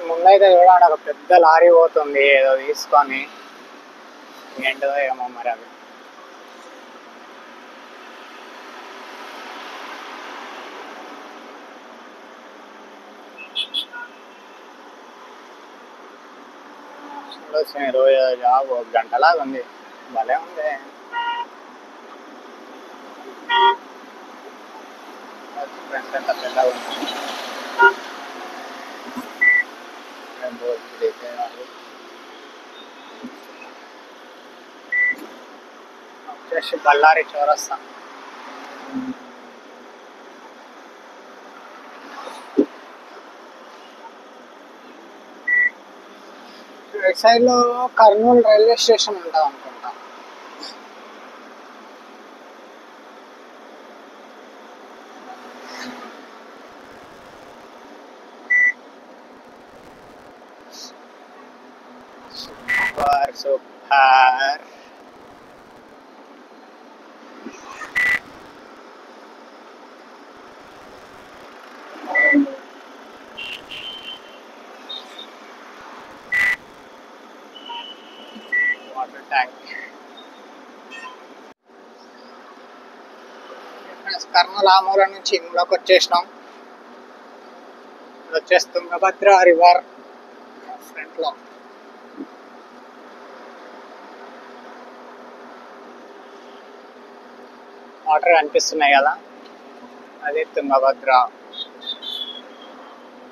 ముందైతే చూడండి ఒక పెద్ద లారీ పోతుంది ఏదో తీసుకొని, ఏంటో ఏమో మరి అది. చూడొచ్చు మీరు జాబ్ 1 గంటలాగా ఉంది, భలే ఉంది. ఫ్రెండ్స్ ఎంత పెద్దగా ఉంది, వచ్చేసి బళ్ళారి చౌరస్తా. రైట్ సైడ్ లో కర్నూలు రైల్వే స్టేషన్ ఉంటుంది అనుకుంటా. Super super. Water tank. Kurnool ఆమూల నుంచి ఇందులోకి వచ్చేసినాం. వచ్చేసి తుంగభద్ర రివర్ ఫ్రంట్ లో వాటర్ కనిపిస్తున్నాయి కదా, అది తుంగభద్ర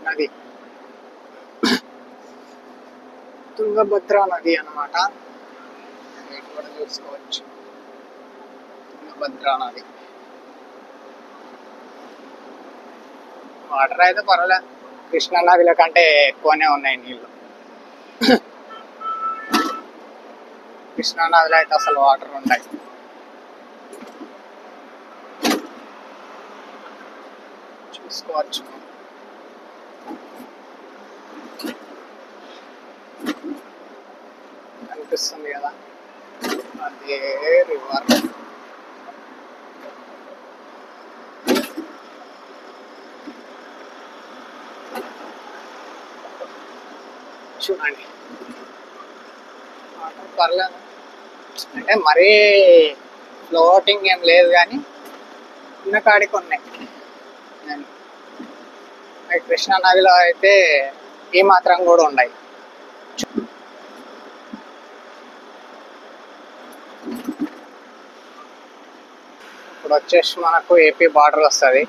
నది. తుంగభద్ర నది అన్నమాట, కూడా చూసుకోవచ్చు. తుంగభద్ర నది వాటర్ అయితే పర్వాలేదు, కృష్ణా నదిల కంటే ఎక్కువనే ఉన్నాయి నీళ్ళు. కృష్ణా నదిలో అయితే అసలు వాటర్ ఉంటాయి. చూసుకోవచ్చు. కనిపిస్తుంది కదా, అదే రివర్. చూడండి వాటర్ పర్లేదు, అంటే మరీ ఫ్లోటింగ్ ఏం లేదు కానీ ఉన్న కాడికి ఉన్నాయి. కృష్ణా నదిలో అయితే ఈ మాత్రం కూడా ఉన్నాయి. ఇప్పుడు వచ్చేసి మనకు ఏపీ బార్డర్ వస్తుంది.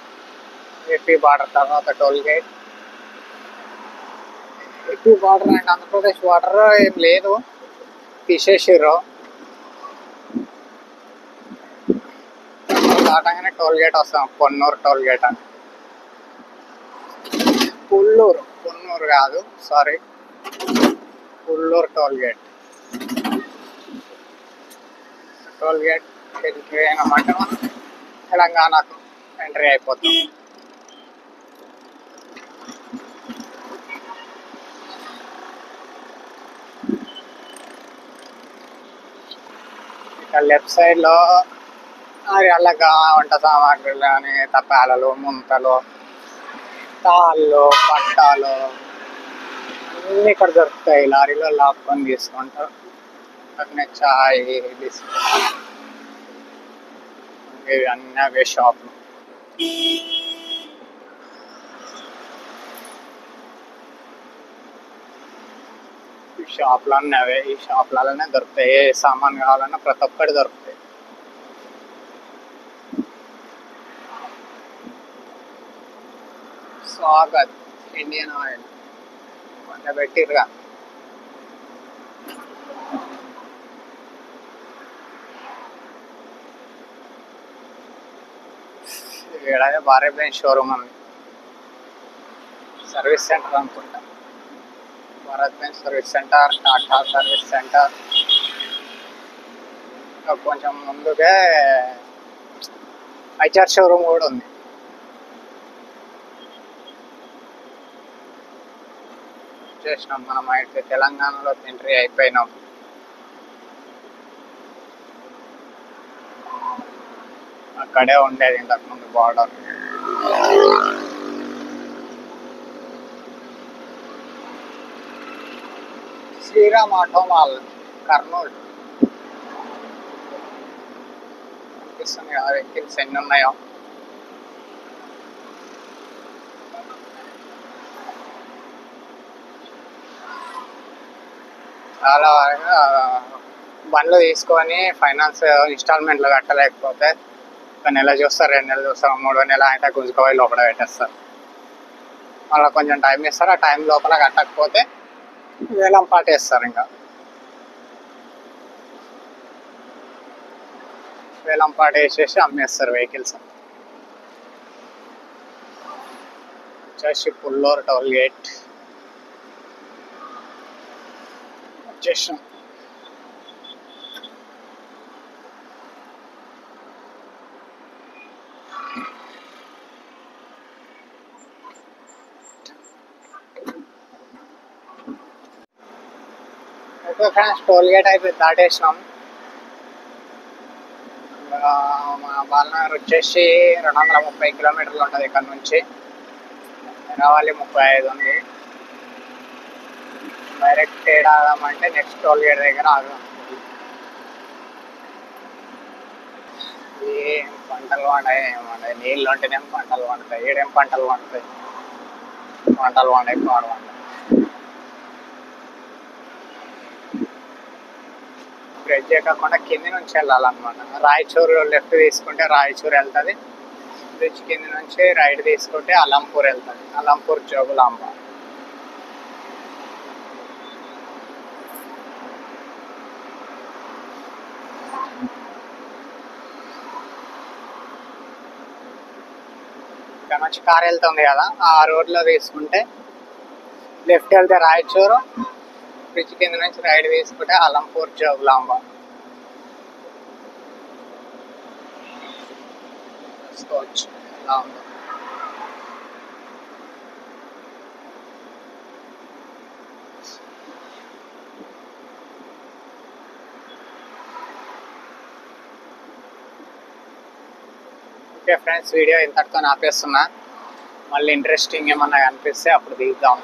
ఏపీ బార్డర్ తర్వాత toll gate. AP border and Andhra Pradesh border ఏం లేదు, తీసేసిర్రు. దాటంగానే టోల్ గేట్ వస్తాం, పొన్నూరు టోల్ గేట్ అని. పొన్నూరు కాదు, sorry, Pulluru toll gate. Toll gate entry అయినామంటే మనం తెలంగాణకు ఎంట్రీ అయిపోతాం. ఇక్కడ లెఫ్ట్ సైడ్ లో అల్లగా వంట సామాగ్రిలు కానీ, తపాలలు, ముంతలు, తాళ్ళు, పట్టాలు అన్నీ ఇక్కడ దొరుకుతాయి. లారీలో లాక్కొని తీసుకుంటారు. అట్నే చాయ్, బిస్కెట్, ఇవి అన్నీ అవే షాపులు. ఈ షాపులు అన్నీ అవే, ఈ షాపులలోనే దొరుకుతాయి. ఏ సామాన్ కావాలన్నా ప్రతి ఒక్కటి దొరుకుతాయి. స్వాగత్ ఇండియన్ ఆయిల్ కొంచెం పెట్టిర్రుగా. ఏడాది భారీ బెంచ్ షోరూమ్ ఉంది, సర్వీస్ సెంటర్ అనుకుంటా. Bharat bench service centre, Tata service centre. కొంచెం ముందుకే ఐచర్ షోరూమ్ కూడా ఉంది. చేసినాం మనం అయితే తెలంగాణలో ఎంట్రీ అయిపోయినాం. అక్కడే ఉండేది ఇంతకుముందు border. Sriram auto mall Kurnool. కనిపిస్తుంది కదా వెహికల్స్ ఎన్ని ఉన్నాయో. చాలా వరకు బండ్లు తీసుకొని ఫైనాన్స్ ఇన్స్టాల్మెంట్లు కట్టలేకపోతే ఒక నెల చూస్తారు, 2 నెలలు చూస్తారు, 3వ నెల అయితే గుంజుకోపోయి లోపల పెట్టేస్తారు. మళ్ళీ కొంచెం టైం ఇస్తారు, ఆ టైం లోపల కట్టకపోతే వేలం పాటేస్తారు. ఇంకా వేలం పాట వేసేసి అమ్మేస్తారు వెహికల్స్. వచ్చేసి పుల్లూరు టోల్ గేట్ వచ్చేసాం. ఓకే ఫ్రెండ్స్, టోల్ గేట్ అయిపోయి దాటేసినాం. మా బాలనగర్ వచ్చేసి 230 కిలోమీటర్లు ఉంటుంది ఇక్కడ నుంచి. రావాలి 35 ఉంది. డైరెక్ట్ ఏడ ఆగామంటే నెక్స్ట్ టోల్ గేట్ దగ్గర ఆగాం. ఏం పంటలు పండాయి, ఏమంటాయి, నీళ్ళు ఉంటేనేం పంటలు పండుతాయి, ఏడేం పంటలు పండుతాయి, పంటలు పండాయి, పాడు పండాయి. బ్రిడ్జ్ కాకుండా కింది నుంచి వెళ్ళాలన్నమాట. రాయచూరు లెఫ్ట్ తీసుకుంటే రాయచూరు వెళ్తుంది, బ్రిడ్జ్ కింది నుంచి రైట్ తీసుకుంటే అలంపూర్ వెళ్తుంది, అలంపూర్ జోగులాంబ. ఇక్కడ నుంచి కార్ వెళ్తుంది కదా, ఆ రోడ్లో తీసుకుంటే లెఫ్ట్ వెళ్తే రాయచూరు, బ్రిడ్జ్ కింద నుంచి రైట్ తీసుకుంటే అలంపూర్ జోగులాంబ. చూసుకోవచ్చు ఎలా ఉందో. ఓకే ఫ్రెండ్స్, వీడియో ఇంతటితో ఆపేస్తున్నా. మళ్ళీ ఇంట్రెస్టింగ్ ఏమన్నా కనిపిస్తే అప్పుడు దిగుదాం.